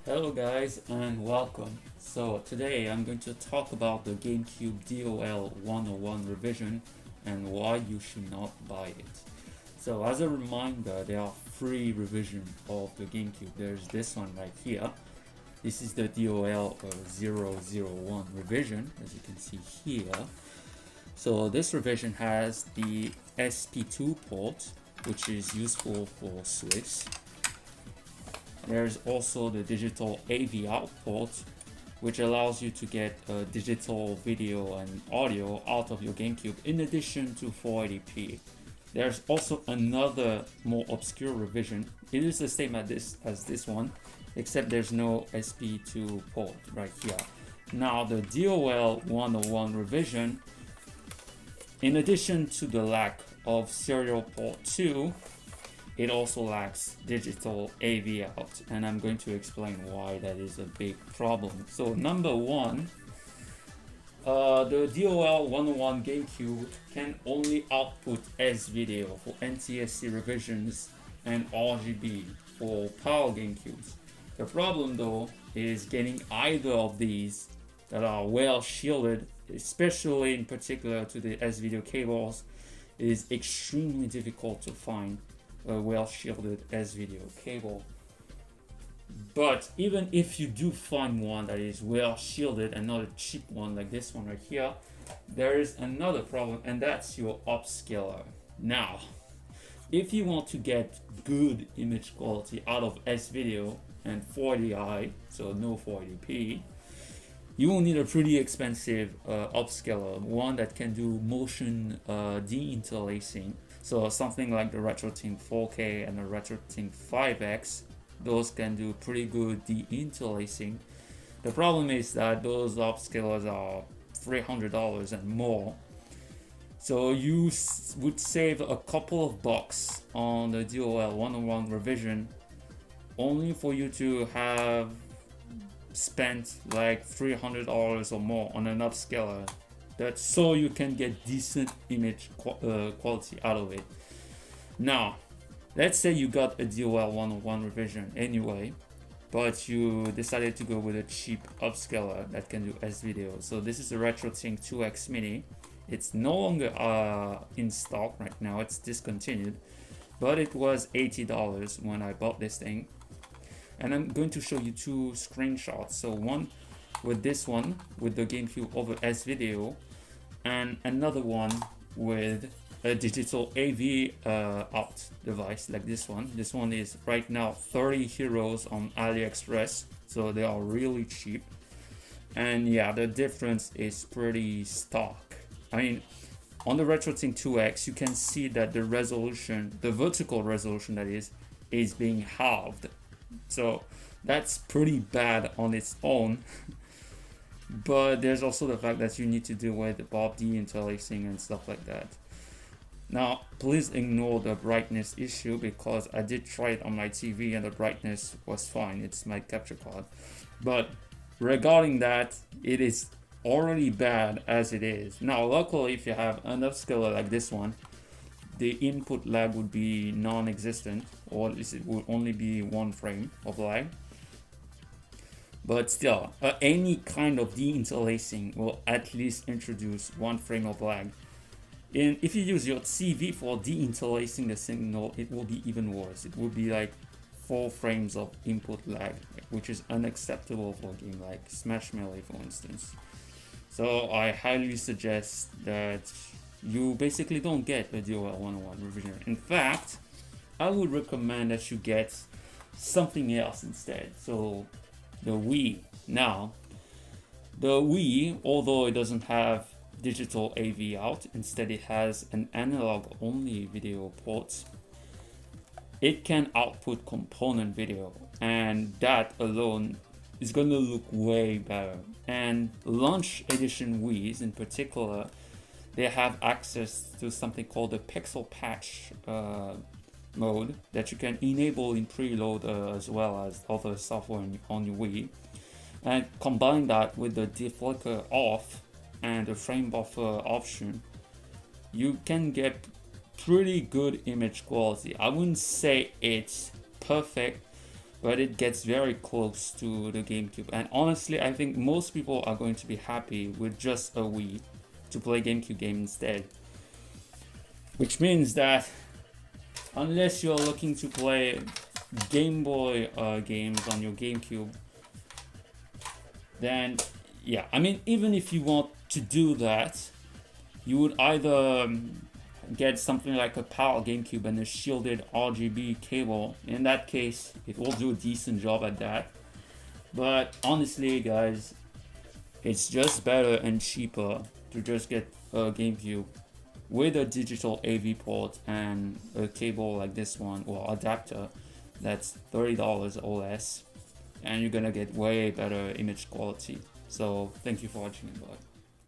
Hello guys and welcome. So today I'm going to talk about the Gamecube DOL 101 revision and why you should not buy it. So as a reminder, there are three revisions of the Gamecube. There's this one right here. This is the DOL 001 revision, as you can see here. So this revision has the SP2 port, which is useful for Swiss. There's also the digital AV out port, which allows you to get digital video and audio out of your Gamecube in addition to 480p. There's also another more obscure revision. It is the same as this one, except there's no SP2 port right here. Now the DOL 101 revision, in addition to the lack of serial port 2, it also lacks digital AV out, and I'm going to explain why that is a big problem. So number one, the DOL 101 Gamecube can only output S-Video for NTSC revisions and RGB for PAL Gamecubes. The problem though is getting either of these that are well shielded, especially in particular to the S-Video cables, is extremely difficult to find a well shielded S-Video cable. But even if you do find one that is well shielded and not a cheap one like this one right here, there is another problem, and that's your upscaler. Now, if you want to get good image quality out of S-Video and 480i, so no 480p, you will need a pretty expensive upscaler, one that can do motion deinterlacing. So something like the RetroTink 4K and the RetroTink 5X, those can do pretty good deinterlacing. The problem is that those upscalers are $300 and more. So you would save a couple of bucks on the DOL 101 revision, only for you to have spent like $300 or more on an upscaler. That's so you can get decent image quality out of it. Now, let's say you got a DOL 101 revision anyway, but you decided to go with a cheap upscaler that can do S-Video. So this is the RetroTink 2X Mini. It's no longer in stock right now, it's discontinued, but it was $80 when I bought this thing. And I'm going to show you two screenshots. So one with this one with the Gamecube over S-Video, and another one with a digital AV out device like this one. This one is right now 30 euros on AliExpress, so they are really cheap. And yeah, the difference is pretty stark. I mean, on the RetroTink 2X, you can see that the resolution, the vertical resolution that is being halved. So that's pretty bad on its own. But there's also the fact that you need to deal with Bob deinterlacing and stuff like that. Now, please ignore the brightness issue because I did try it on my TV and the brightness was fine. It's my capture card. But regarding that, it is already bad as it is. Now, luckily, if you have an upscaler like this one, the input lag would be non-existent, or at least it would only be one frame of lag. But still, any kind of deinterlacing will at least introduce one frame of lag. And if you use your TV for deinterlacing the signal, it will be even worse. It will be like 4 frames of input lag, which is unacceptable for a game like Smash Melee, for instance. So I highly suggest that you basically don't get a DOL 101 revision. In fact, I would recommend that you get something else instead. So the Wii. Now, the Wii, although it doesn't have digital AV out, instead it has an analog only video port, it can output component video, and that alone is going to look way better. And launch edition Wii's in particular, they have access to something called the pixel patch mode that you can enable in preload as well as other software on your Wii, and combine that with the deflicker off and the frame buffer option, you can get pretty good image quality. I wouldn't say it's perfect, but it gets very close to the GameCube. And honestly, I think most people are going to be happy with just a Wii to play GameCube game instead. Which means that unless you're looking to play Game Boy games on your GameCube, then yeah, I mean, even if you want to do that, you would either get something like a PAL GameCube and a shielded RGB cable. In that case, it will do a decent job at that. But honestly, guys, it's just better and cheaper to just get a GameCube with a digital AV port and a cable like this one, or adapter that's $30 or less, and you're gonna get way better image quality. So thank you for watching. Bye.